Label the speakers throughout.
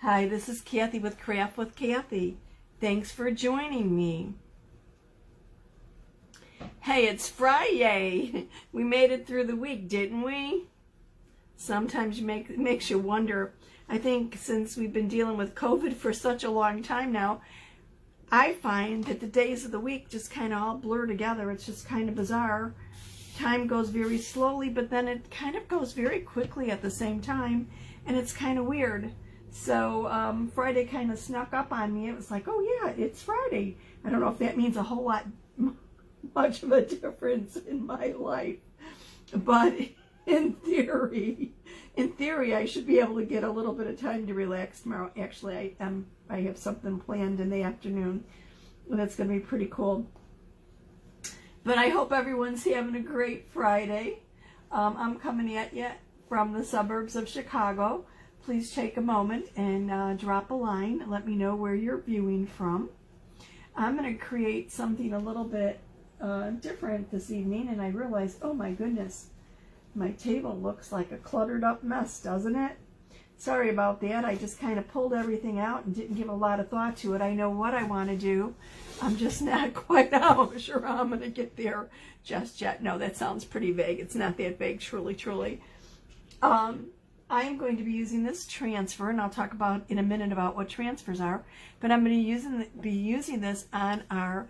Speaker 1: Hi, this is Kathy with Craft with Kathy. Thanks for joining me. Hey, it's Friday. We made it through the week, didn't we? Sometimes it makes you wonder. I think since we've been dealing with COVID for such a long time now, I find that the days of the week just kind of all blur together. It's just kind of bizarre. Time goes very slowly, but then it kind of goes very quickly at the same time, and it's kind of weird. So Friday kind of snuck up on me. It was like, oh yeah, it's Friday. I don't know if that means a whole lot, much of a difference in my life, but in theory, I should be able to get a little bit of time to relax tomorrow. Actually, I have something planned in the afternoon, and that's going to be pretty cool. But I hope everyone's having a great Friday. I'm coming at you from the suburbs of Chicago. Please take a moment and drop a line. Let me know where you're viewing from. I'm going to create something a little bit different this evening, and I realized, oh my goodness, my table looks like a cluttered up mess, doesn't it? Sorry about that. I just kind of pulled everything out and didn't give a lot of thought to it. I know what I want to do. I'm just not quite sure how I'm going to get there just yet. No, that sounds pretty vague. It's not that vague, truly. I am going to be using this transfer, and I'll talk about in a minute about what transfers are, but I'm going to be using this on our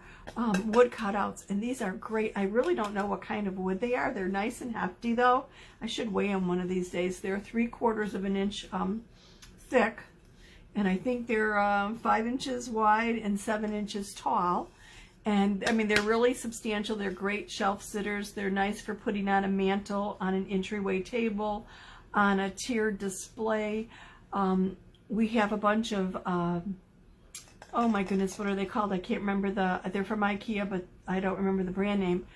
Speaker 1: wood cutouts, and these are great. I really don't know what kind of wood they are. They're nice and hefty, though. I should weigh them one of these days. They're 3/4 of an inch thick, and I think they're 5 inches wide and 7 inches tall. And I mean, they're really substantial. They're great shelf sitters. They're nice for putting on a mantle, on an entryway table, on a tiered display. We have a bunch of, oh my goodness, what are they called? I can't remember they're from IKEA, but I don't remember the brand name.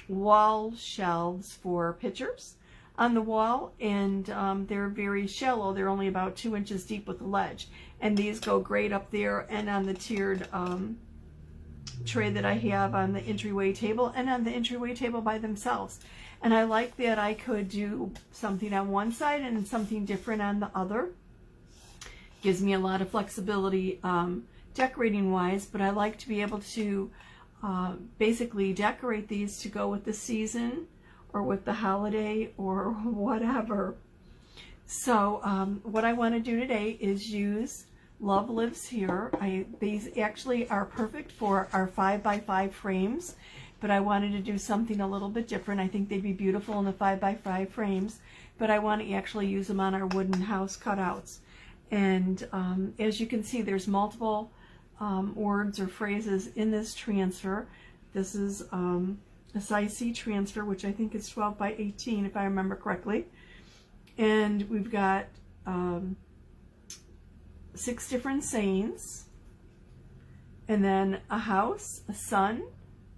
Speaker 1: Wall shelves for pictures on the wall, and they're very shallow. They're only about 2 inches deep with a ledge. And these go great up there and on the tiered tray that I have on the entryway table and on the entryway table by themselves. And I like that I could do something on one side and something different on the other. Gives me a lot of flexibility decorating wise, but I like to be able to basically decorate these to go with the season or with the holiday or whatever. So what I want to do today is use Love Lives Here. These actually are perfect for our 5x5 frames, but I wanted to do something a little bit different. I think they'd be beautiful in the 5x5 frames, but I want to actually use them on our wooden house cutouts. And as you can see, there's multiple words or phrases in this transfer. This is a size C transfer, which I think is 12x18 if I remember correctly. And we've got 6 different sayings, and then a house, a sun,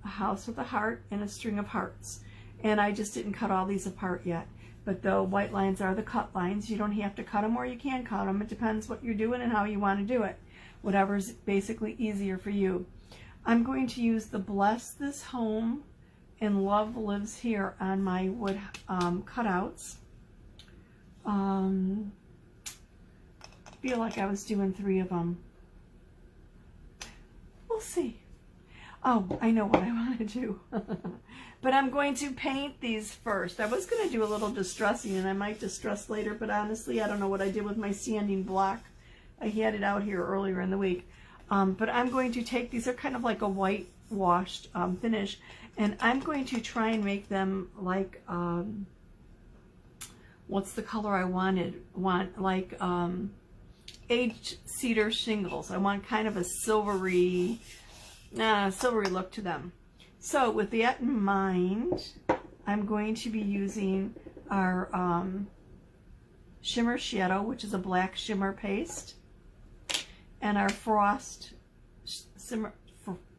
Speaker 1: a house with a heart, and a string of hearts. And I just didn't cut all these apart yet, but the white lines are the cut lines. You don't have to cut them, or you can cut them. It depends what you're doing and how you want to do it. Whatever's basically easier for you. I'm going to use the Bless This Home and Love Lives Here on my wood cutouts. I feel like I was doing 3 of them. We'll see. Oh, I know what I want to do. But I'm going to paint these first. I was going to do a little distressing, and I might distress later, but honestly, I don't know what I did with my sanding block. I had it out here earlier in the week. But I'm going to take, these are kind of like a white washed finish, and I'm going to try and make them like, what's the color I want like aged cedar shingles. I want kind of a silvery look to them. So with that in mind, I'm going to be using our Shimmer Shadow, which is a black shimmer paste, and our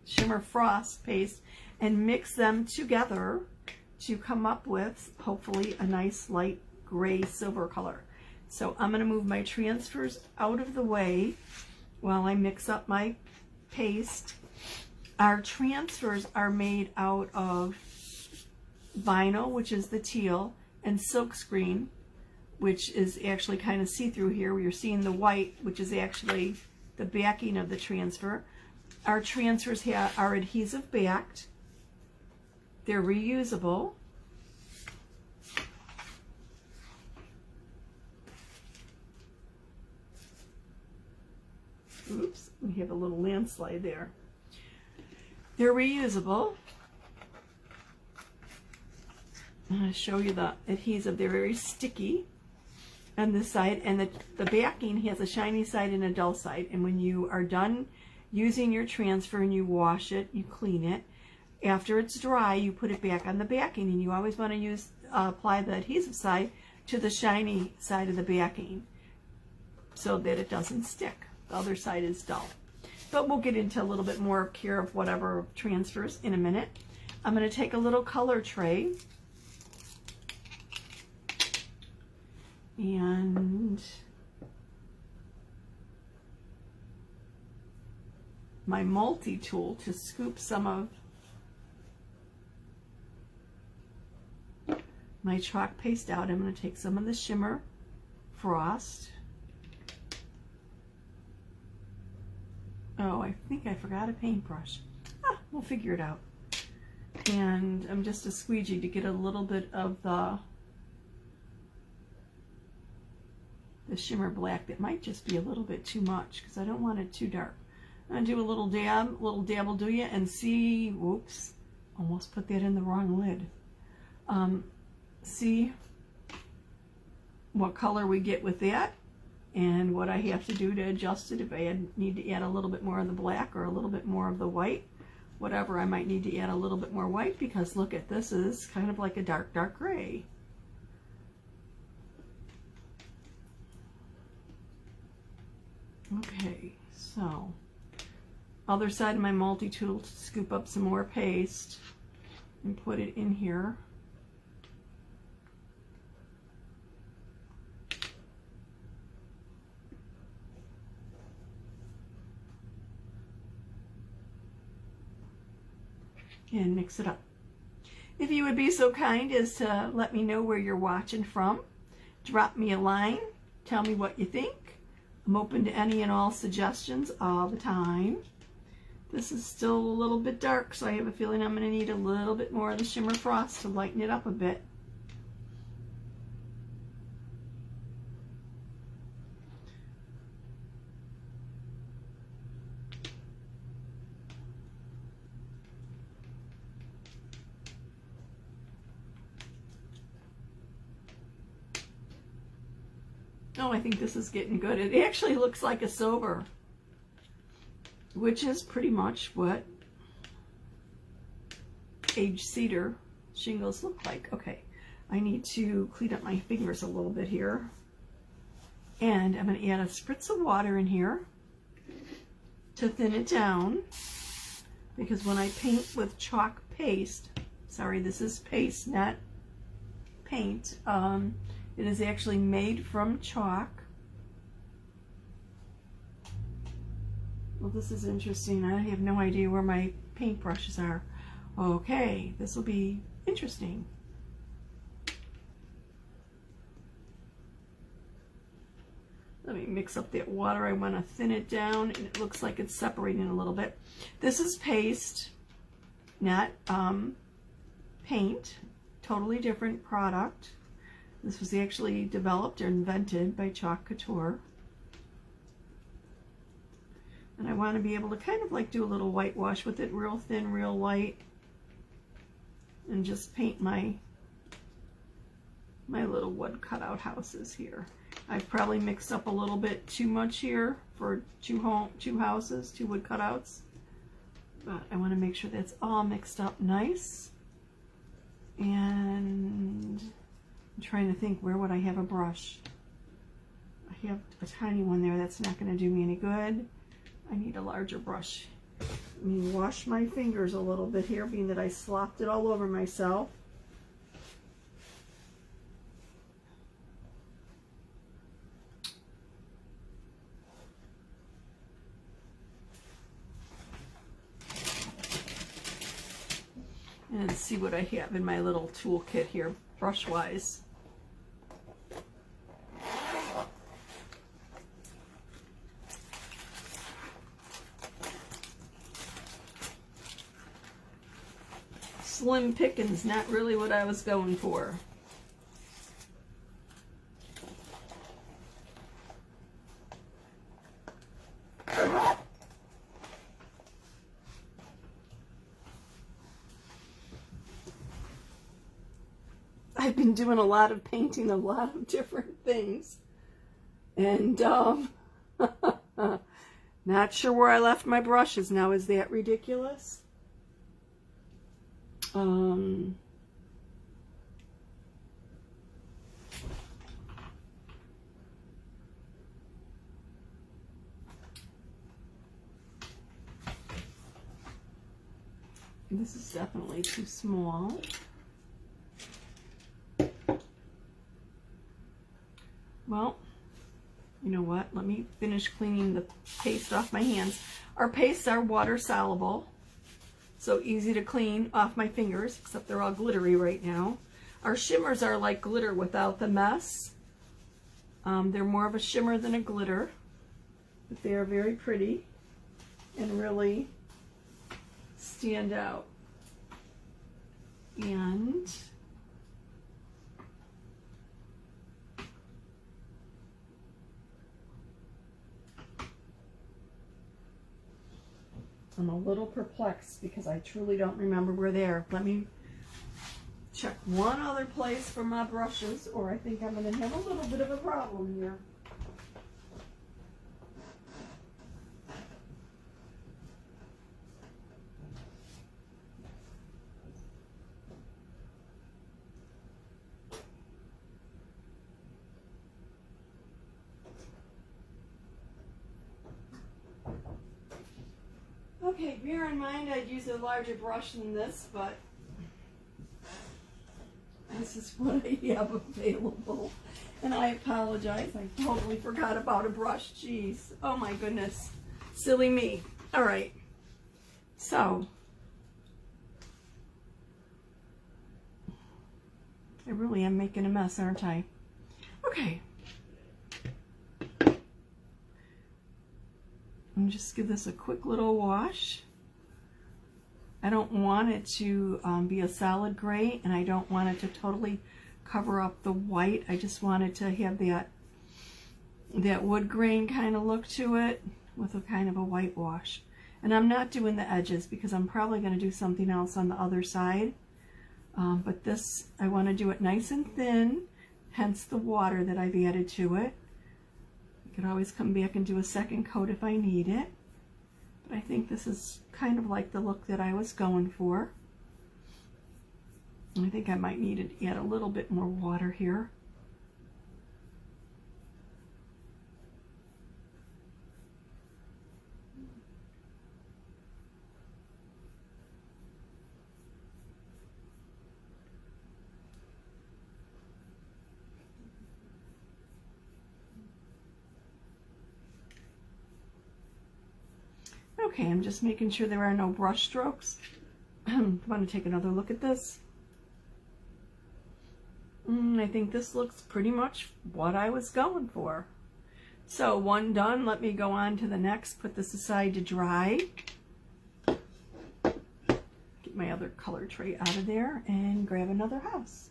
Speaker 1: Shimmer Frost paste, and mix them together to come up with, hopefully, a nice light gray silver color. So I'm going to move my transfers out of the way while I mix up my paste. Our transfers are made out of vinyl, which is the teal, and silkscreen, which is actually kind of see-through here, where you're seeing the white, which is actually the backing of the transfer. Our transfers are adhesive backed. They're reusable. Oops, we have a little landslide there. They're reusable. I'm going to show you the adhesive. They're very sticky on this side, and the backing has a shiny side and a dull side. And when you are done using your transfer and you wash it, you clean it, after it's dry, you put it back on the backing, and you always want to apply the adhesive side to the shiny side of the backing so that it doesn't stick. The other side is dull. But we'll get into a little bit more care of whatever transfers in a minute. I'm going to take a little color tray and my multi-tool to scoop some of my chalk paste out. I'm going to take some of the shimmer frost. Oh, I think I forgot a paintbrush. We'll figure it out. And I'm just a squeegee to get a little bit of the shimmer black. That might just be a little bit too much because I don't want it too dark. I'm going to do a little dab will do ya, and see, whoops, almost put that in the wrong lid. See what color we get with that and what I have to do to adjust it. If I need to add a little bit more of the black or a little bit more of the white, whatever, I might need to add a little bit more white, because look at this, is kind of like a dark gray. Okay, so other side of my multi-tool to scoop up some more paste and put it in here. And mix it up. If you would be so kind as to let me know where you're watching from, drop me a line, tell me what you think. I'm open to any and all suggestions all the time. This is still a little bit dark, so I have a feeling I'm going to need a little bit more of the shimmer frost to lighten it up a bit. Oh, I think this is getting good. It actually looks like a silver, which is pretty much what aged cedar shingles look like. Okay, I need to clean up my fingers a little bit here. And I'm going to add a spritz of water in here to thin it down, because when I paint with chalk paste, sorry, this is paste, not paint, it is actually made from chalk. Well, this is interesting. I have no idea where my paintbrushes are. Okay, this will be interesting. Let me mix up that water. I want to thin it down, and it looks like it's separating a little bit. This is paste, not paint. Totally different product. This was actually developed or invented by Couture. And I want to be able to kind of like do a little whitewash with it, real thin, real light, and just paint my little wood cutout houses here. I've probably mixed up a little bit too much here for two houses, two wood cutouts. But I want to make sure that's all mixed up nice. And I'm trying to think, where would I have a brush? I have a tiny one there. That's not going to do me any good. I need a larger brush. Let me wash my fingers a little bit here, being that I slopped it all over myself. And see what I have in my little toolkit here, brush-wise. slim pickings, not really what I was going for. I've been doing a lot of painting a lot of different things, and not sure where I left my brushes now. Is that ridiculous? This is definitely too small. Well, you know what? Let me finish cleaning the paste off my hands. Our pastes are water soluble, so easy to clean off my fingers, except they're all glittery right now. Our shimmers are like glitter without the mess. They're more of a shimmer than a glitter, but they are very pretty and really stand out. And I'm a little perplexed because I truly don't remember where they are. Let me check one other place for my brushes, or I think I'm going to have a little bit of a problem here. Okay, bear in mind I'd use a larger brush than this, but this is what I have available. And I apologize, I totally forgot about a brush. Jeez, oh my goodness, silly me. All right, so I really am making a mess, aren't I? Okay. And just give this a quick little wash. I don't want it to be a solid gray, and I don't want it to totally cover up the white. I just want it to have that wood grain kind of look to it with a kind of a white wash. And I'm not doing the edges because I'm probably going to do something else on the other side. But this, I want to do it nice and thin, hence the water that I've added to it. I could always come back and do a second coat if I need it. But I think this is kind of like the look that I was going for. I think I might need to add a little bit more water here. Okay, I'm just making sure there are no brush strokes. I want to take another look at this. I think this looks pretty much what I was going for. So one done, let me go on to the next. Put this aside to dry. Get my other color tray out of there and grab another house.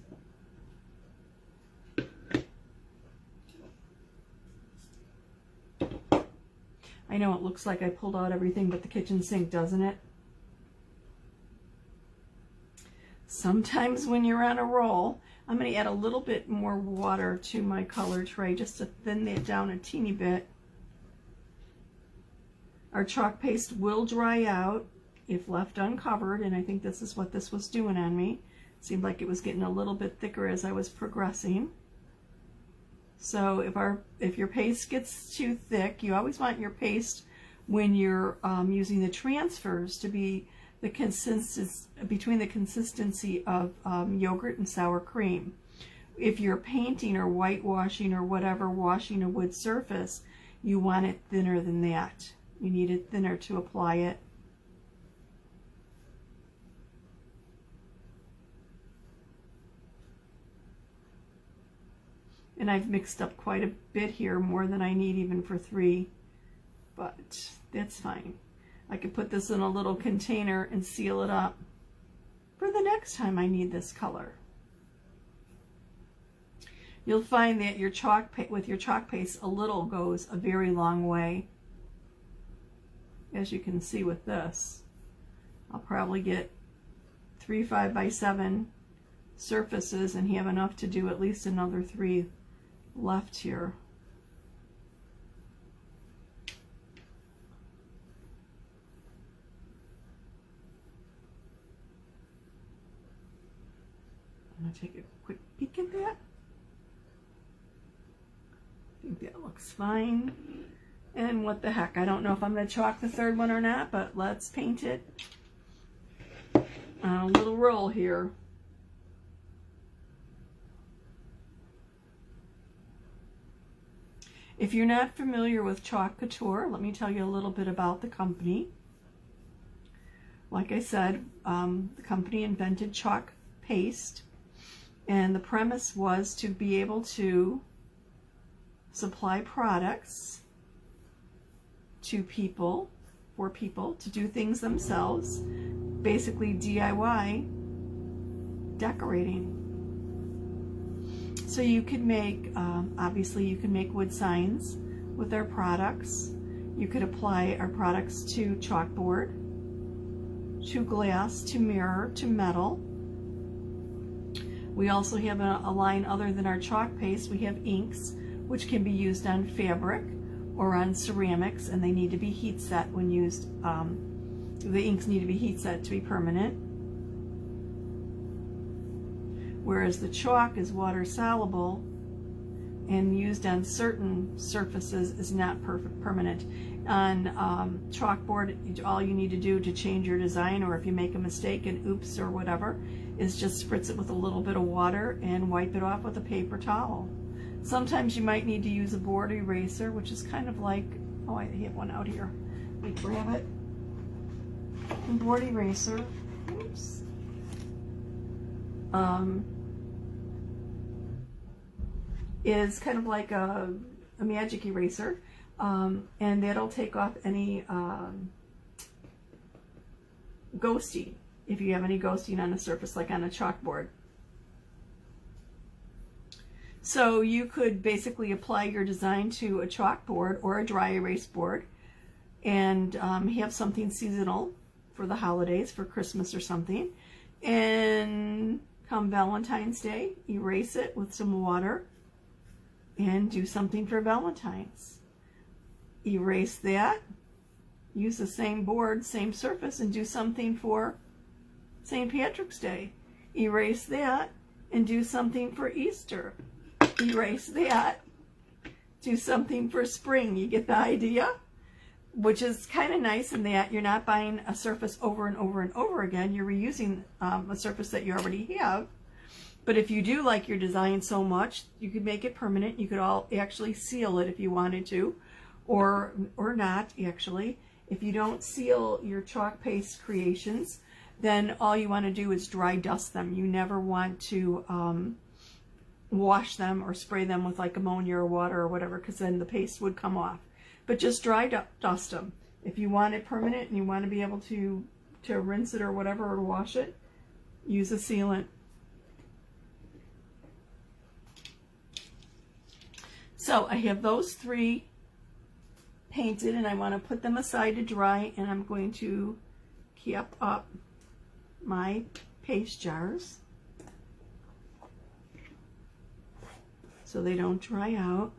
Speaker 1: I know it looks like I pulled out everything but the kitchen sink, doesn't it? Sometimes when you're on a roll, I'm going to add a little bit more water to my color tray just to thin that down a teeny bit. Our chalk paste will dry out if left uncovered, and I think this is what this was doing on me. It seemed like it was getting a little bit thicker as I was progressing. So if your paste gets too thick, you always want your paste when you're using the transfers to be the consistency between the consistency of yogurt and sour cream. If you're painting or whitewashing or whatever, washing a wood surface, you want it thinner than that. You need it thinner to apply it. And I've mixed up quite a bit here, more than I need even for 3, but that's fine. I could put this in a little container and seal it up for the next next time I need this color. You'll find that your with your chalk paste, a little goes a very long way. As you can see with this, I'll probably get 3 5x7 surfaces and have enough to do at least another 3 left here. I'm going to take a quick peek at that. I think that looks fine. And what the heck, I don't know if I'm going to chalk the third one or not, but let's paint it on a little roll here. If you're not familiar with Couture, let me tell you a little bit about the company. Like I said, the company invented chalk paste, and the premise was to be able to supply products to people, for people to do things themselves, basically DIY decorating. So you could make, obviously you can make wood signs with our products. You could apply our products to chalkboard, to glass, to mirror, to metal. We also have a line other than our chalk paste. We have inks, which can be used on fabric or on ceramics, and they need to be heat set when used. The inks need to be heat set to be permanent. Whereas the chalk is water soluble and used on certain surfaces is not permanent. On chalkboard, all you need to do to change your design, or if you make a mistake and oops or whatever, is just spritz it with a little bit of water and wipe it off with a paper towel. Sometimes you might need to use a board eraser, which is kind of like, oh, I have one out here. Let me grab it. A board eraser, oops. Is kind of like a magic eraser, and that'll take off any ghosting, if you have any ghosting on a surface like on a chalkboard. So you could basically apply your design to a chalkboard or a dry erase board and have something seasonal for the holidays, for Christmas or something, and come Valentine's Day, erase it with some water and do something for Valentine's. Erase that, use the same board, same surface, and do something for St. Patrick's Day. Erase that and do something for Easter. Erase that, do something for spring. You get the idea? Which is kind of nice in that you're not buying a surface over and over and over again. You're reusing a surface that you already have. But if you do like your design so much, you could make it permanent. You could actually seal it if you wanted to, or not actually. If you don't seal your chalk paste creations, then all you want to do is dry dust them. You never want to wash them or spray them with like ammonia or water or whatever, because then the paste would come off. But just dry dust them. If you want it permanent and you want to be able to rinse it or whatever, or wash it, use a sealant. So I have those 3 painted, and I want to put them aside to dry, and I'm going to cap up my paste jars so they don't dry out,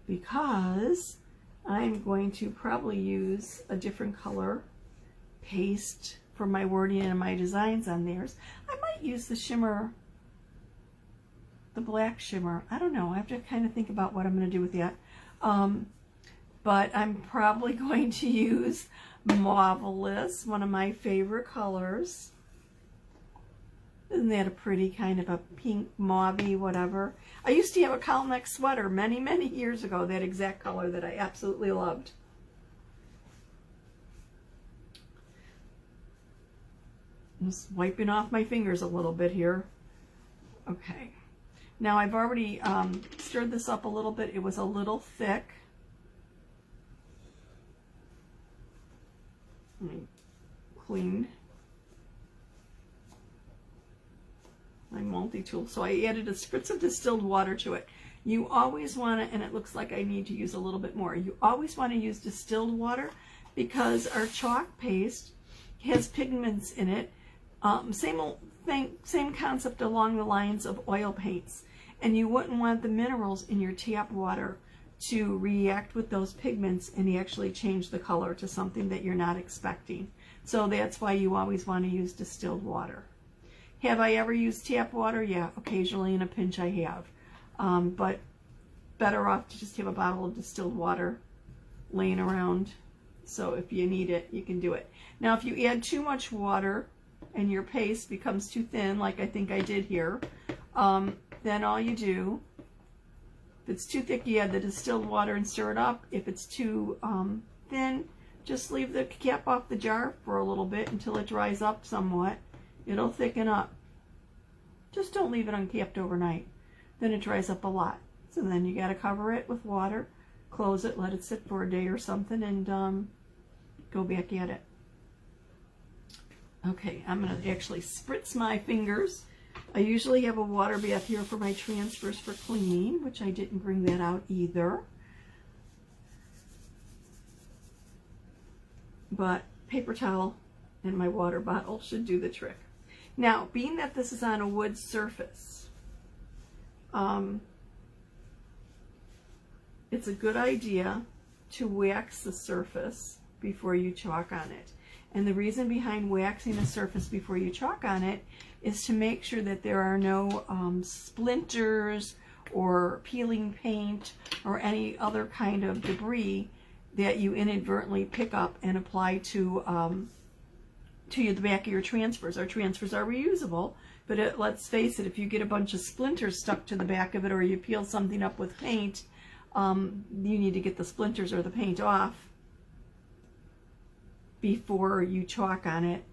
Speaker 1: because I'm going to probably use a different color paste for my wording and my designs on theirs. I might use the shimmer, the black shimmer. I don't know. I have to kind of think about what I'm going to do with that. But I'm probably going to use Marvelous, one of my favorite colors. Isn't that a pretty kind of a pink, mauvey, whatever? I used to have a cowl neck sweater many, many years ago, that exact color that I absolutely loved. I'm just wiping off my fingers a little bit here. Okay. Now I've already stirred this up a little bit. It was a little thick. Let me multi-tool. So I added a spritz of distilled water to it. You always want to, and it looks like I need to use a little bit more, you always want to use distilled water because our chalk paste has pigments in it. Same old thing, same concept along the lines of oil paints. And you wouldn't want the minerals in your tap water to react with those pigments and actually change the color to something that you're not expecting. So that's why you always want to use distilled water. Have I ever used tap water? Yeah, occasionally in a pinch I have. But better off to just have a bottle of distilled water laying around. So if you need it, you can do it. Now if you add too much water and your paste becomes too thin, like I think I did here, then all you do, if it's too thick, you add the distilled water and stir it up. If it's too thin, just leave the cap off the jar for a little bit until it dries up somewhat. It'll thicken up. Just don't leave it uncapped overnight. Then it dries up a lot. So then you got to cover it with water, close it, let it sit for a day or something, and go back at it. Okay, I'm going to actually spritz my fingers. I usually have a water bath here for my transfers for cleaning, which I didn't bring that out either. But paper towel and my water bottle should do the trick. Now, being that this is on a wood surface, it's a good idea to wax the surface before you chalk on it. And the reason behind waxing a surface before you chalk on it is to make sure that there are no splinters or peeling paint or any other kind of debris that you inadvertently pick up and apply to the back of your transfers. Our transfers are reusable, but let's face it, if you get a bunch of splinters stuck to the back of it or you peel something up with paint, you need to get the splinters or the paint off before you chalk on it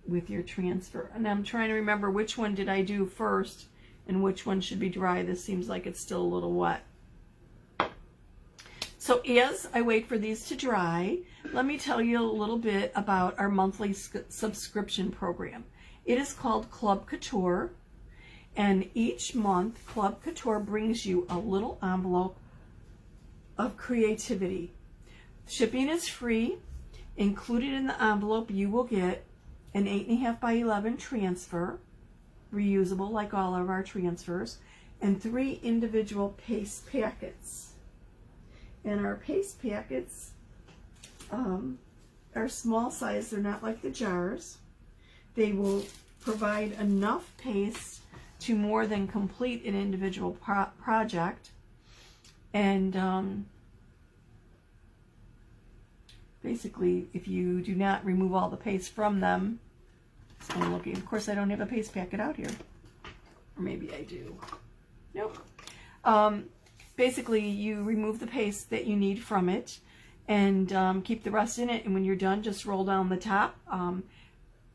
Speaker 1: with your transfer. And I'm trying to remember which one did I do first and which one should be dry. This seems like it's still a little wet. So as I wait for these to dry, let me tell you a little bit about our monthly subscription program. It is called Club Couture, and each month Club Couture brings you a little envelope of creativity. Shipping is free. Included in the envelope, you will get an 8.5 by 11 transfer, reusable like all of our transfers, and 3 individual paste packets. And our paste packets are small size. They're not like the jars. They will provide enough paste to more than complete an individual project. And basically, if you do not remove all the paste from them, so I'm looking. Of course, I don't have a paste packet out here. Or maybe I do. Nope. Basically, you remove the paste that you need from it and keep the rest in it. And when you're done, just roll down the top,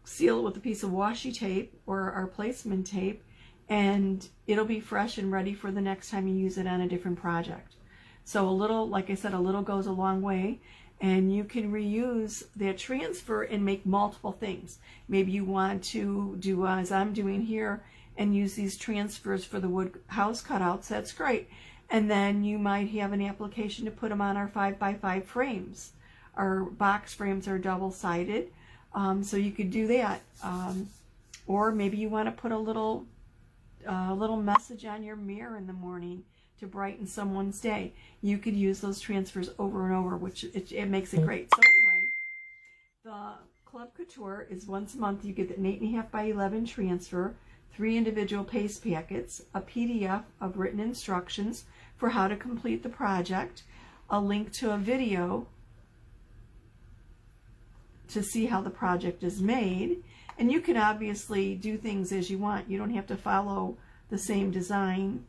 Speaker 1: seal it with a piece of washi tape or our placement tape, and it'll be fresh and ready for the next time you use it on a different project. So a little, like I said, a little goes a long way. And you can reuse that transfer and make multiple things. Maybe you want to do as I'm doing here and use these transfers for the wood house cutouts. That's great. And then you might have an application to put them on our 5x5 frames. Our box frames are double-sided, so you could do that. Or maybe you want to put a little message on your mirror in the morning to brighten someone's day. You could use those transfers over and over, which it makes it great. So anyway, the Club Couture is once a month. You get an 8.5 by 11 transfer, 3 individual paste packets, a PDF of written instructions for how to complete the project, a link to a video to see how the project is made, and you can obviously do things as you want. You don't have to follow the same design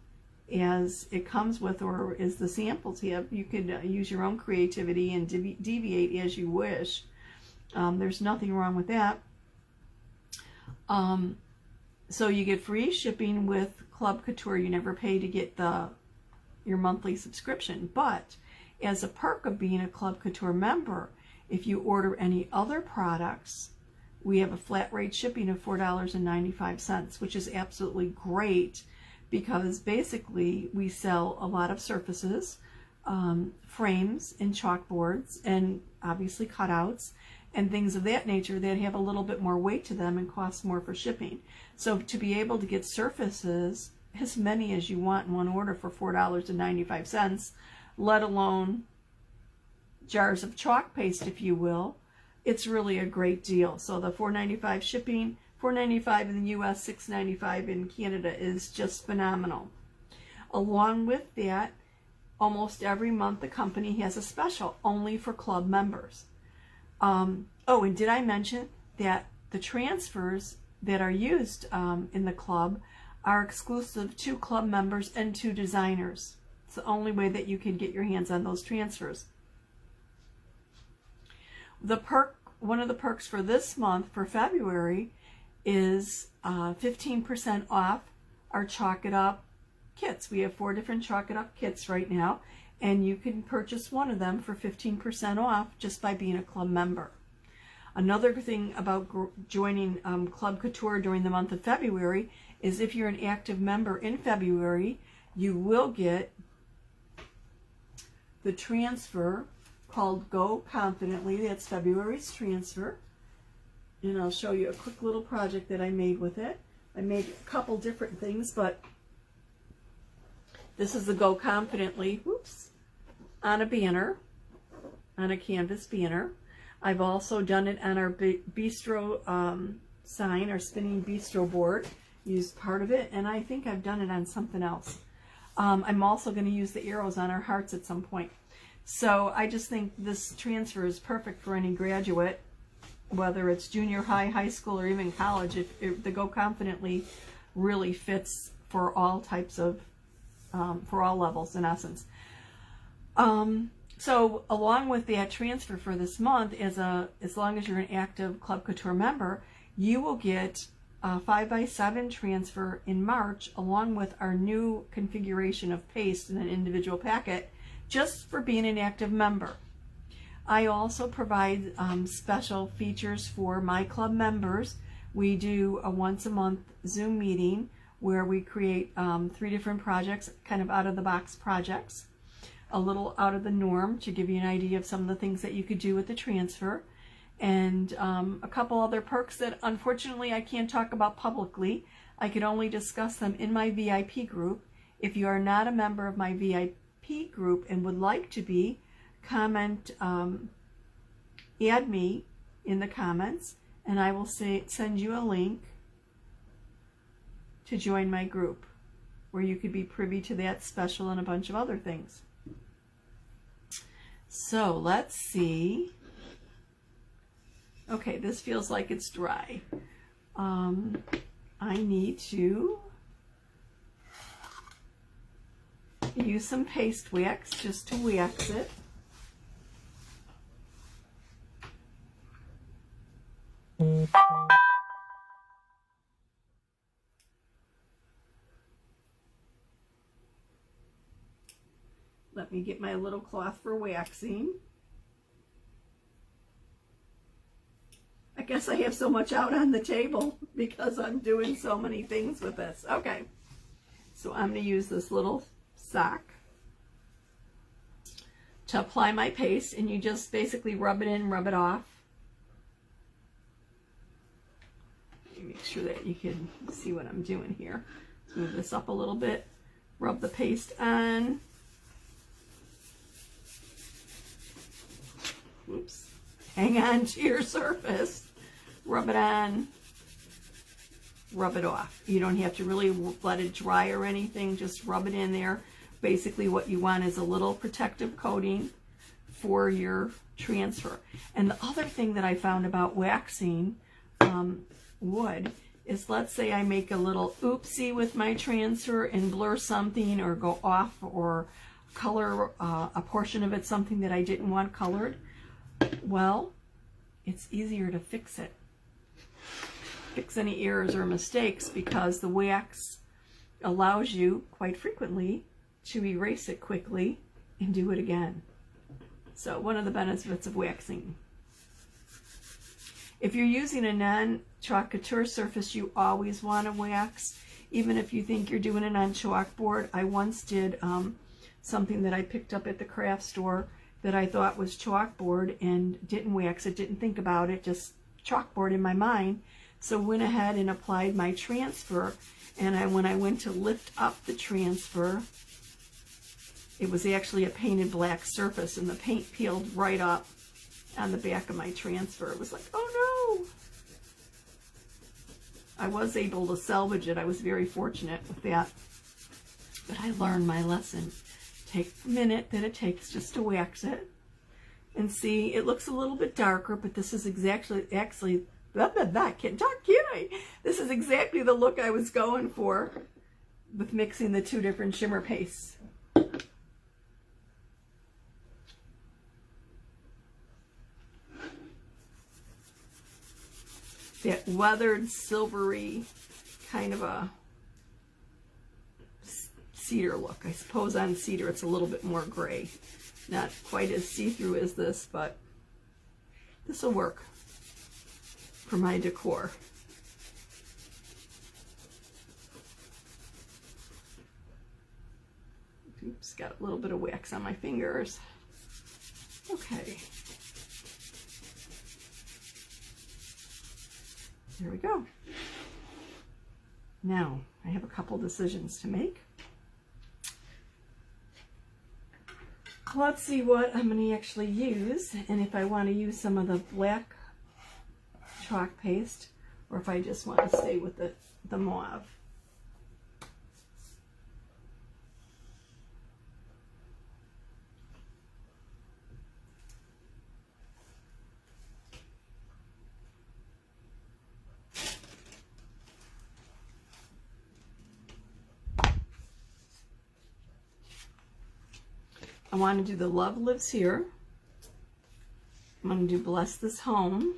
Speaker 1: as it comes with or as the samples have. You could use your own creativity and deviate as you wish. There's nothing wrong with that. So you get free shipping with Club Couture. You never pay to get your monthly subscription. But as a perk of being a Club Couture member, if you order any other products we have a flat rate shipping of $4.95, which is absolutely great because basically we sell a lot of surfaces, frames and chalkboards, and obviously cutouts and things of that nature that have a little bit more weight to them and cost more for shipping. So to be able to get surfaces, as many as you want in one order for $4.95, let alone jars of chalk paste, if you will, it's really a great deal. So the $4.95 shipping, $4.95 in the US, $6.95 in Canada is just phenomenal. Along with that, almost every month the company has a special only for club members. Oh, and did I mention that the transfers that are used in the club are exclusive to club members and to designers. It's the only way that you can get your hands on those transfers. One of the perks for this month, for February, is 15% off our Chalk It Up kits. We have 4 different Chalk It Up kits right now, and you can purchase one of them for 15% off just by being a club member. Another thing about joining Club Couture during the month of February is if you're an active member in February, you will get the transfer called Go Confidently. That's February's transfer. And I'll show you a quick little project that I made with it. I made a couple different things, but this is the Go Confidently, whoops, on a banner, on a canvas banner. I've also done it on our bistro sign, our spinning bistro board. Used part of it, and I think I've done it on something else. I'm also going to use the arrows on our hearts at some point. So I just think this transfer is perfect for any graduate, whether it's junior high, high school, or even college. If the Go Confidently really fits for all types of, for all levels in essence. So along with that transfer for this month, as long as you're an active Club Couture member, you will get a 5x7 transfer in March, along with our new configuration of paste in an individual packet, just for being an active member. I also provide special features for my club members. We do a once a month Zoom meeting where we create 3 different projects, kind of out of the box projects, a little out of the norm to give you an idea of some of the things that you could do with the transfer. And a couple other perks that unfortunately I can't talk about publicly. I could only discuss them in my VIP group. If you are not a member of my VIP group and would like to be, comment, add me in the comments, and I will send you a link to join my group where you could be privy to that special and a bunch of other things. So let's see. Okay, this feels like it's dry. I need to use some paste wax just to wax it. Let me get my little cloth for waxing. I guess I have so much out on the table because I'm doing so many things with this. Okay, so I'm going to use this little sock to apply my paste, and you just basically rub it in, rub it off. Make sure that you can see what I'm doing here. Let's move this up a little bit. Rub the paste on. Oops. Hang on to your surface. Rub it on. Rub it off. You don't have to really let it dry or anything. Just rub it in there. Basically what you want is a little protective coating for your transfer. And the other thing that I found about waxing wood is, let's say I make a little oopsie with my transfer and blur something or go off or color a portion of it something that I didn't want colored. Well, it's easier to fix it. Fix any errors or mistakes because the wax allows you quite frequently to erase it quickly and do it again. So one of the benefits of waxing. If you're using a non-chalk couture surface, you always want to wax, even if you think you're doing it on chalkboard. I once did something that I picked up at the craft store that I thought was chalkboard and didn't wax it, didn't think about it, just chalkboard in my mind. So went ahead and applied my transfer, and when I went to lift up the transfer, it was actually a painted black surface, and the paint peeled right up on the back of my transfer. It was like, oh no! I was able to salvage it. I was very fortunate with that. But I learned my lesson. Take the minute that it takes just to wax it. And see, it looks a little bit darker, but this is actually, blah, blah, blah, can't talk, can I? This is exactly the look I was going for with mixing the two different shimmer pastes. That weathered, silvery kind of a cedar look. I suppose on cedar it's a little bit more gray. Not quite as see-through as this, but this will work for my decor. Oops, got a little bit of wax on my fingers. Okay. There we go. Now, I have a couple decisions to make. Let's see what I'm going to actually use, and if I want to use some of the black chalk paste, or if I just want to stay with the mauve. I want to do the Love Lives Here. I'm going to do Bless This Home.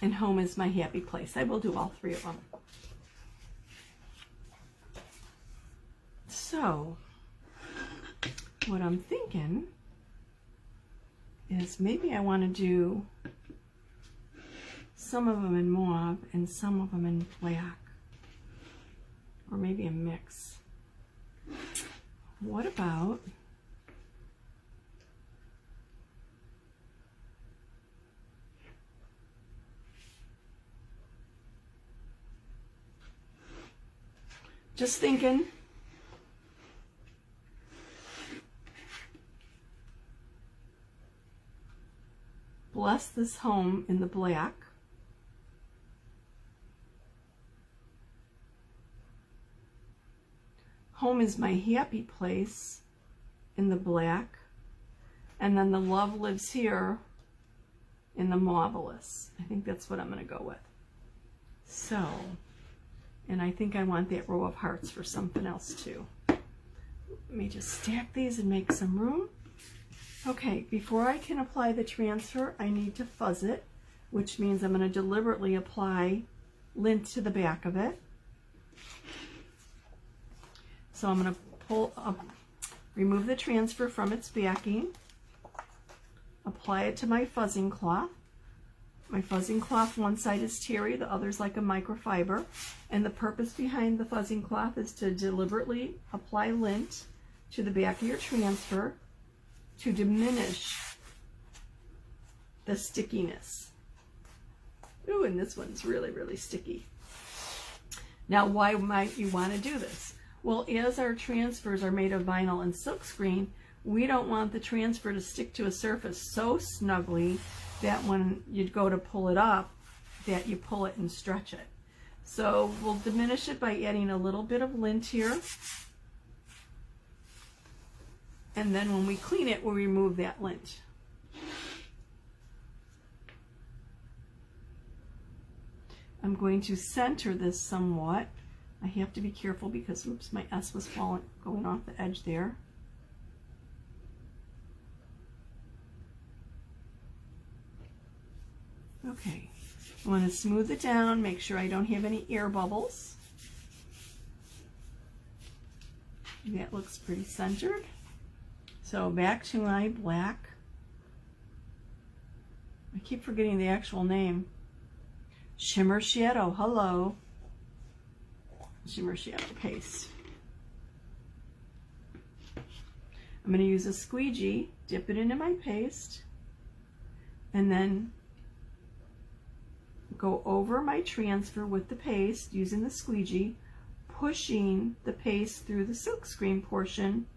Speaker 1: And Home is My Happy Place. I will do all three of them. So, what I'm thinking is maybe I want to do some of them in mauve and some of them in black. Or maybe a mix. What about just thinking, Bless This Home in the black. Home is My Happy Place in the black, and then the Love Lives Here in the marvelous. I think that's what I'm going to go with. So, and I think I want that row of hearts for something else too. Let me just stack these and make some room. Okay, before I can apply the transfer, I need to fuzz it, which means I'm going to deliberately apply lint to the back of it. So I'm going to pull up, remove the transfer from its backing, apply it to my fuzzing cloth. My fuzzing cloth, one side is terry, the other is like a microfiber. And the purpose behind the fuzzing cloth is to deliberately apply lint to the back of your transfer to diminish the stickiness. Ooh, and this one's really, really sticky. Now, why might you want to do this? Well, as our transfers are made of vinyl and silkscreen, we don't want the transfer to stick to a surface so snugly that when you go to pull it up, that you pull it and stretch it. So we'll diminish it by adding a little bit of lint here. And then when we clean it, we'll remove that lint. I'm going to center this somewhat. I have to be careful because, oops, my S was going off the edge there. Okay, I want to smooth it down, make sure I don't have any air bubbles. That looks pretty centered. So back to my black. I keep forgetting the actual name. Shimmer Shadow. Hello. Shimmer Shadow paste. I'm going to use a squeegee, dip it into my paste, and then go over my transfer with the paste using the squeegee, pushing the paste through the silkscreen portion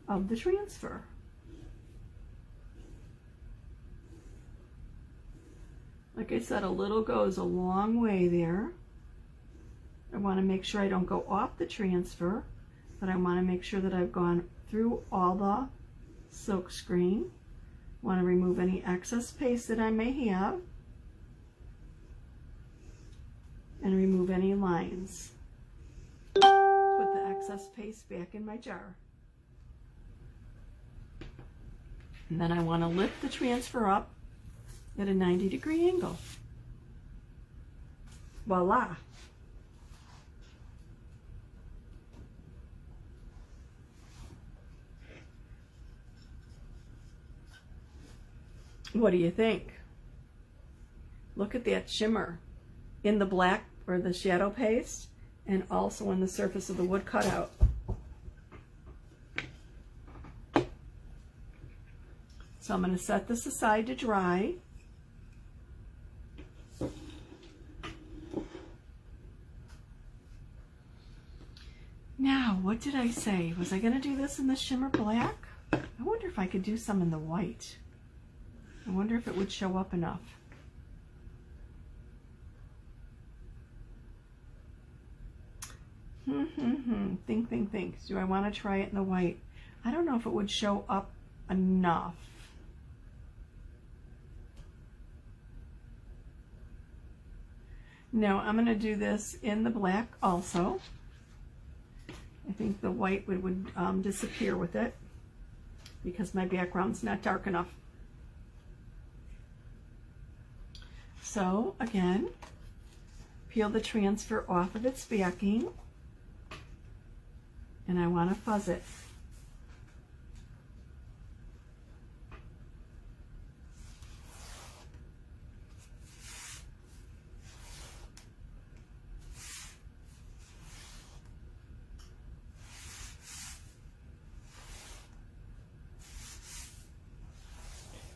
Speaker 1: of the transfer. Like I said, a little goes a long way there. I want to make sure I don't go off the transfer, but I want to make sure that I've gone through all the silk screen. Want to remove any excess paste that I may have, and remove any lines. Put the excess paste back in my jar. And then I want to lift the transfer up at a 90-degree angle. Voila! What do you think? Look at that shimmer in the black or the shadow paste, and also on the surface of the wood cutout. So I'm going to set this aside to dry. Now, what did I say? Was I going to do this in the shimmer black? I wonder if I could do some in the white. I wonder if it would show up enough. Think. Do I want to try it in the white? I don't know if it would show up enough. No, I'm going to do this in the black also. I think the white would disappear with it because my background's not dark enough. So again, peel the transfer off of its backing, and I want to fuzz it.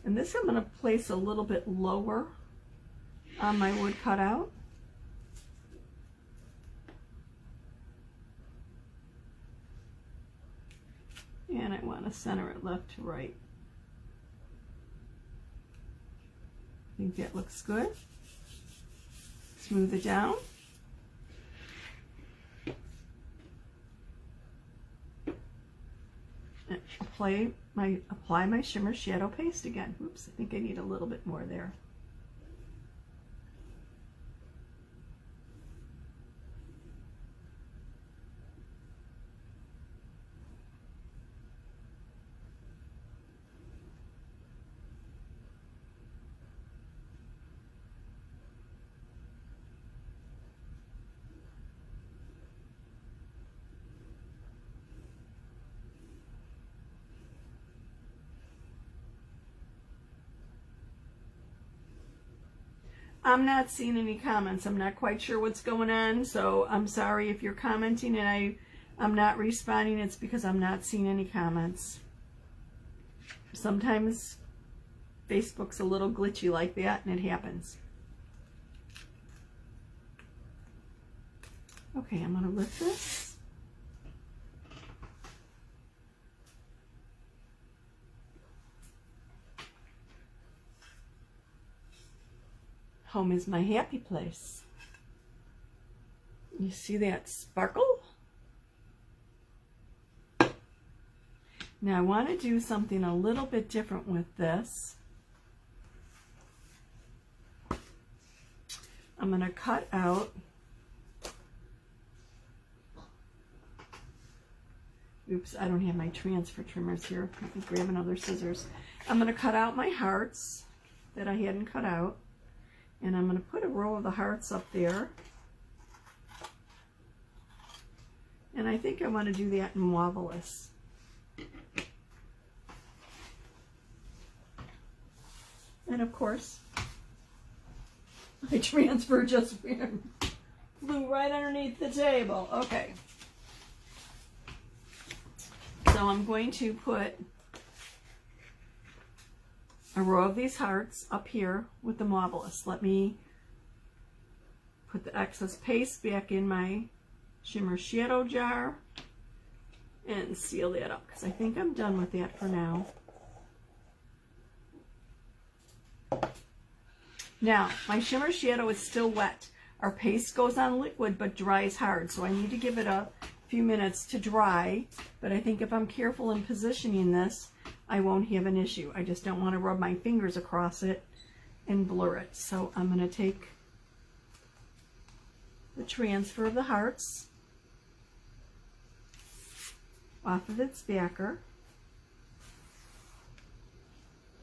Speaker 1: And this I'm going to place a little bit lower on my wood cutout. And I want to center it left to right. I think that looks good. Smooth it down. And apply my shimmer shadow paste again. Oops, I think I need a little bit more there. I'm not seeing any comments. I'm not quite sure what's going on, so I'm sorry if you're commenting and I'm not responding. It's because I'm not seeing any comments. Sometimes Facebook's a little glitchy like that, and it happens. Okay, I'm going to lift this. Home is my happy place. You see that sparkle? Now I want to do something a little bit different with this. I'm going to cut out, oops, I don't have my transfer trimmers here. Let me grab another scissors. I'm going to cut out my hearts that I hadn't cut out. And I'm going to put a row of the hearts up there. And I think I want to do that in marvelous. And of course, my transfer just flew right underneath the table. Okay. So I'm going to put a row of these hearts up here with the marvelous. Let me put the excess paste back in my shimmer shadow jar and seal that up, because I think I'm done with that for now. Now, my shimmer shadow is still wet. Our paste goes on liquid but dries hard, so I need to give it a few minutes to dry, but I think if I'm careful in positioning this, I won't have an issue. I just don't want to rub my fingers across it and blur it. So I'm going to take the transfer of the hearts off of its backer,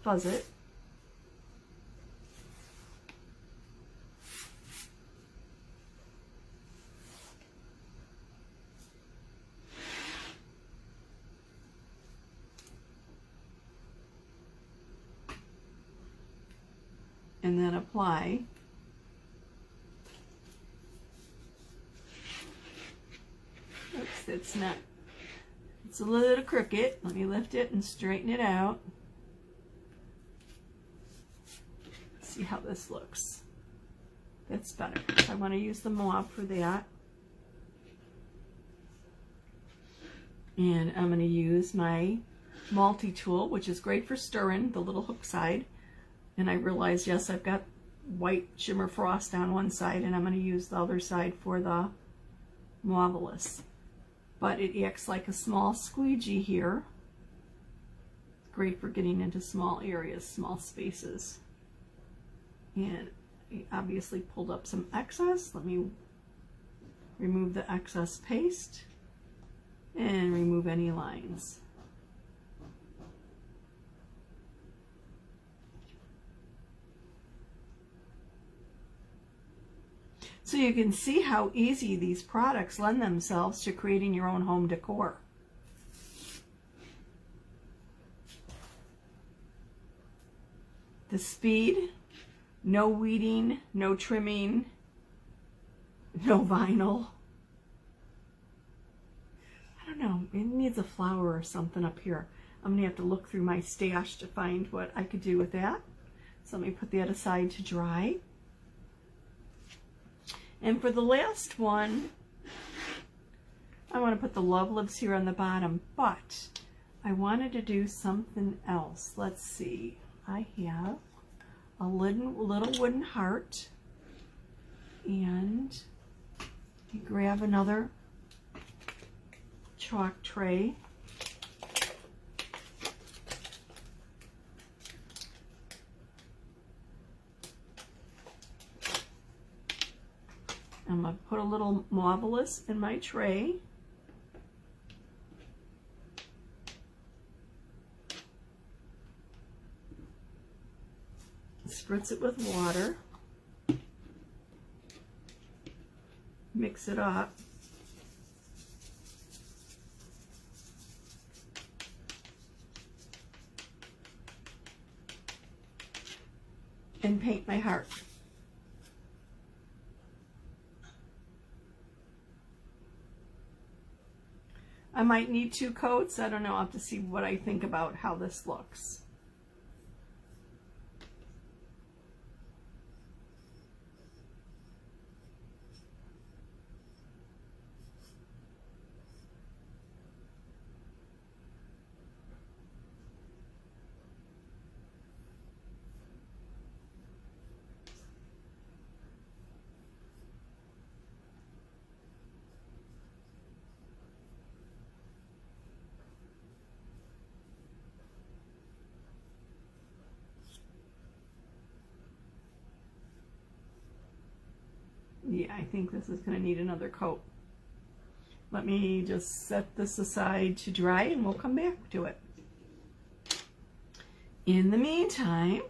Speaker 1: fuzz it, and then apply oops, it's a little crooked. Let me lift it and straighten it out. See how this looks. That's better. I want to use the mop for that. And I'm going to use my multi-tool, which is great for stirring, the little hook side. And I realized, yes, I've got white shimmer frost on one side, and I'm going to use the other side for the marvelous. But it acts like a small squeegee here. It's great for getting into small areas, small spaces. And I obviously pulled up some excess. Let me remove the excess paste and remove any lines. So you can see how easy these products lend themselves to creating your own home decor. The speed, no weeding, no trimming, no vinyl. I don't know, it needs a flower or something up here. I'm gonna have to look through my stash to find what I could do with that. So let me put that aside to dry. And for the last one, I want to put the love lips here on the bottom, but I wanted to do something else. Let's see. I have a little wooden heart, and you grab another chalk tray. I'm going to put a little marvelous in my tray. Spritz it with water. Mix it up. And paint my heart. I might need 2 coats. I don't know. I'll have to see what I think about how this looks. Yeah, I think this is going to need another coat. Let me just set this aside to dry and we'll come back to it. In the meantime,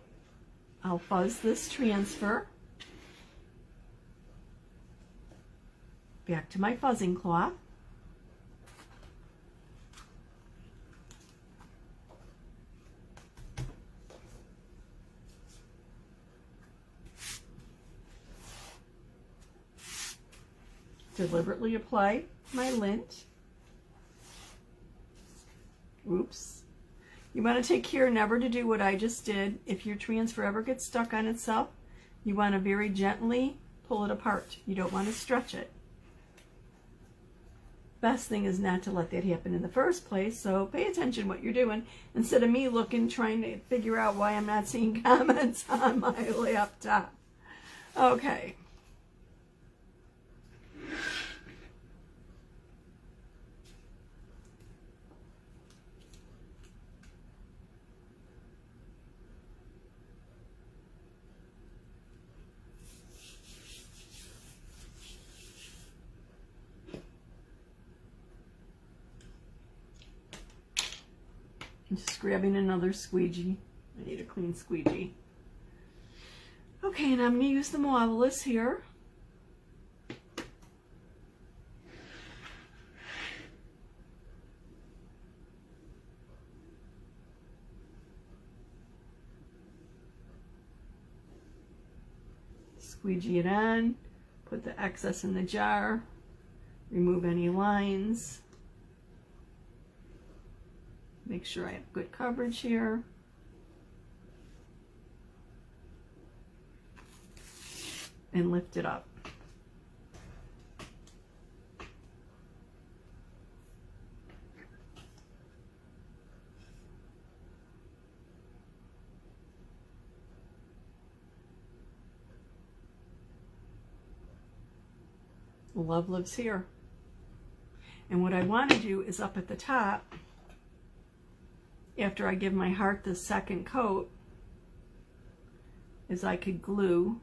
Speaker 1: I'll fuzz this transfer back to my fuzzing cloth. deliberately apply my lint. Oops. You want to take care never to do what I just did. If your transfer ever gets stuck on itself, you want to very gently pull it apart. You don't want to stretch it. Best thing is not to let that happen in the first place, so pay attention what you're doing instead of me looking, trying to figure out why I'm not seeing comments on my laptop. Okay. I'm just grabbing another squeegee. I need a clean squeegee. Okay, and I'm going to use the marvelous here. Squeegee it on, put the excess in the jar, remove any lines. Make sure I have good coverage here. And lift it up. Love lives here. And what I want to do is up at the top, after I give my heart the second coat, is I could glue.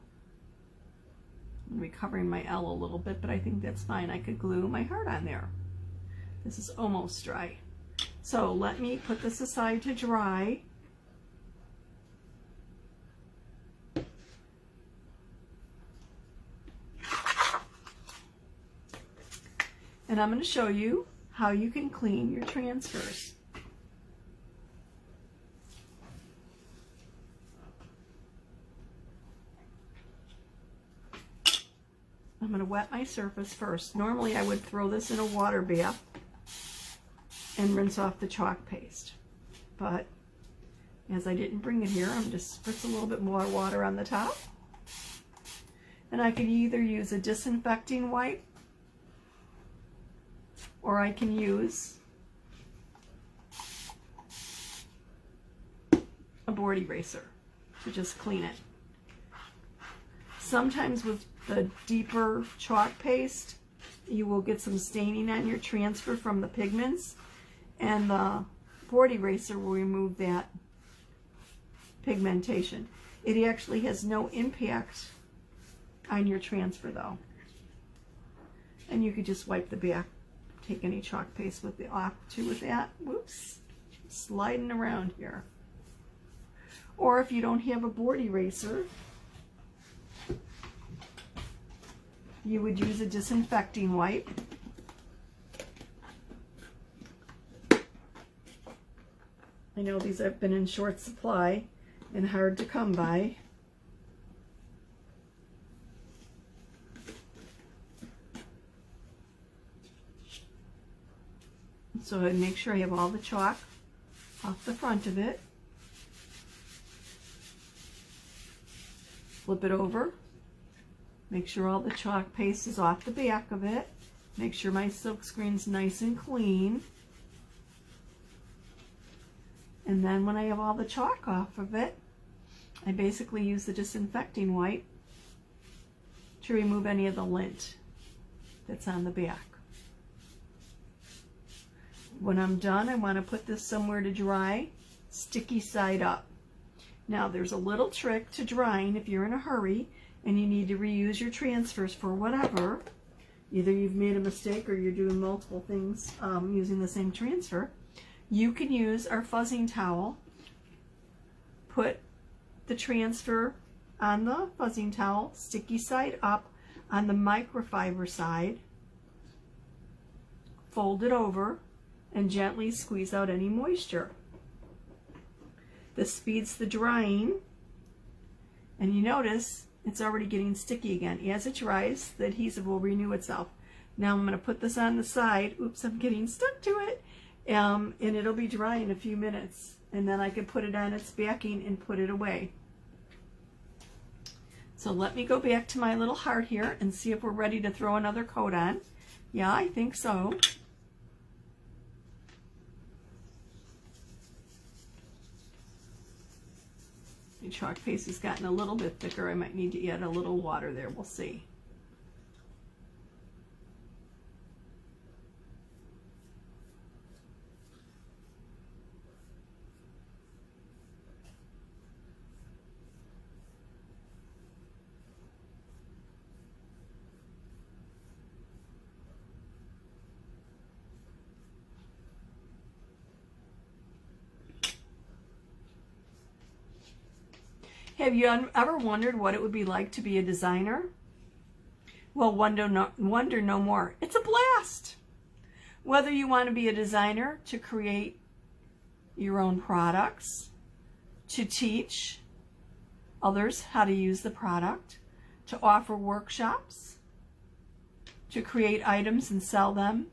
Speaker 1: I'm recovering my L a little bit, but I think that's fine. I could glue my heart on there. This is almost dry. So let me put this aside to dry. And I'm going to show you how you can clean your transfers. I'm going to wet my surface first. Normally I would throw this in a water bath and rinse off the chalk paste. But as I didn't bring it here, I'm just spritz a little bit more water on the top. And I can either use a disinfecting wipe or I can use a board eraser to just clean it. Sometimes with the deeper chalk paste, you will get some staining on your transfer from the pigments, and the board eraser will remove that pigmentation. It actually has no impact on your transfer though. And you could just wipe the back, take any chalk paste with the off too with that. Whoops, sliding around here. Or if you don't have a board eraser, you would use a disinfecting wipe. I know these have been in short supply and hard to come by. So I make sure I have all the chalk off the front of it. Flip it over. Make sure all the chalk paste is off the back of it. Make sure my silk screen's nice and clean. And then when I have all the chalk off of it, I basically use the disinfecting wipe to remove any of the lint that's on the back. When I'm done, I want to put this somewhere to dry, sticky side up. Now there's a little trick to drying if you're in a hurry and you need to reuse your transfers for whatever. Either you've made a mistake or you're doing multiple things using the same transfer. You can use our fuzzing towel. Put the transfer on the fuzzing towel, sticky side up on the microfiber side. Fold it over and gently squeeze out any moisture. This speeds the drying, and you notice it's already getting sticky again. As it dries, the adhesive will renew itself. Now I'm going to put this on the side. Oops, I'm getting stuck to it. And it'll be dry in a few minutes. And then I can put it on its backing and put it away. So let me go back to my little heart here and see if we're ready to throw another coat on. Yeah, I think so. The chalk paste has gotten a little bit thicker. I might need to add a little water there. We'll see. Have you ever wondered what it would be like to be a designer? Well, wonder no more. It's a blast. Whether you want to be a designer to create your own products, to teach others how to use the product, to offer workshops, to create items and sell them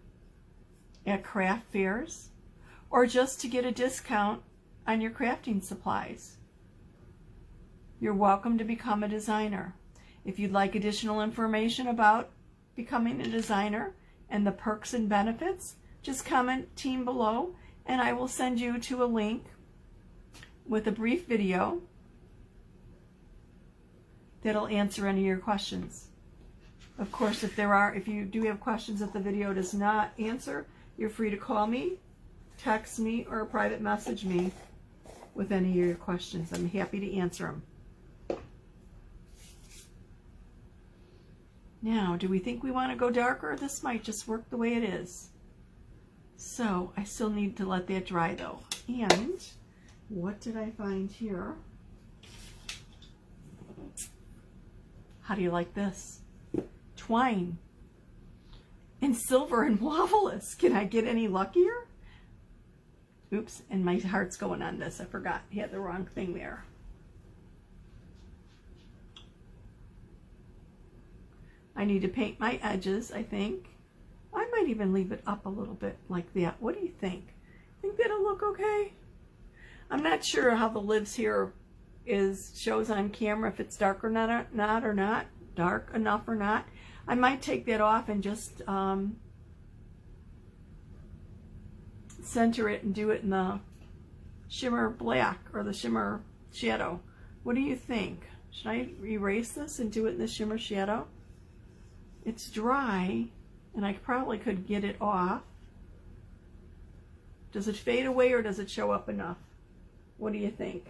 Speaker 1: at craft fairs, or just to get a discount on your crafting supplies. You're welcome to become a designer. If you'd like additional information about becoming a designer and the perks and benefits, just comment team below and I will send you to a link with a brief video that'll answer any of your questions. Of course, if you do have questions that the video does not answer, you're free to call me, text me, or private message me with any of your questions. I'm happy to answer them. Now, do we think we want to go darker? This might just work the way it is. So, I still need to let that dry though. And, what did I find here? How do you like this? Twine. And silver and marvelous. Can I get any luckier? Oops, and my heart's going on this. I forgot. I had the wrong thing there. I need to paint my edges, I think. I might even leave it up a little bit like that. What do you think? Think that'll look okay? I'm not sure how the lids here shows on camera, if it's dark or not, dark enough or not. I might take that off and just center it and do it in the shimmer black or the shimmer shadow. What do you think? Should I erase this and do it in the shimmer shadow? It's dry, and I probably could get it off. Does it fade away or does it show up enough? What do you think?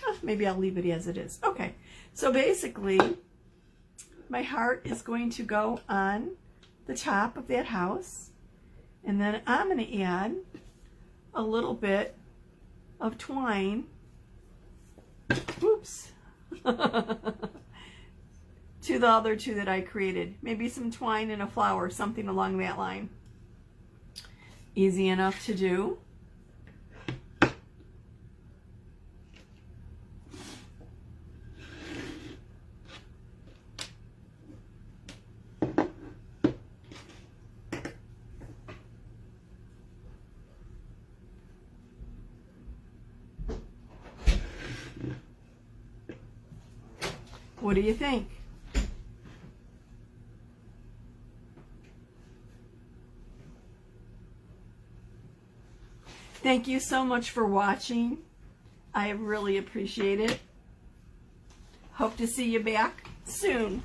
Speaker 1: Oh, maybe I'll leave it as it is. Okay, so basically, my heart is going to go on the top of that house, and then I'm going to add a little bit of twine. Oops. To the other two that I created. Maybe some twine and a flower, something along that line. Easy enough to do. What do you think? Thank you so much for watching. I really appreciate it. Hope to see you back soon.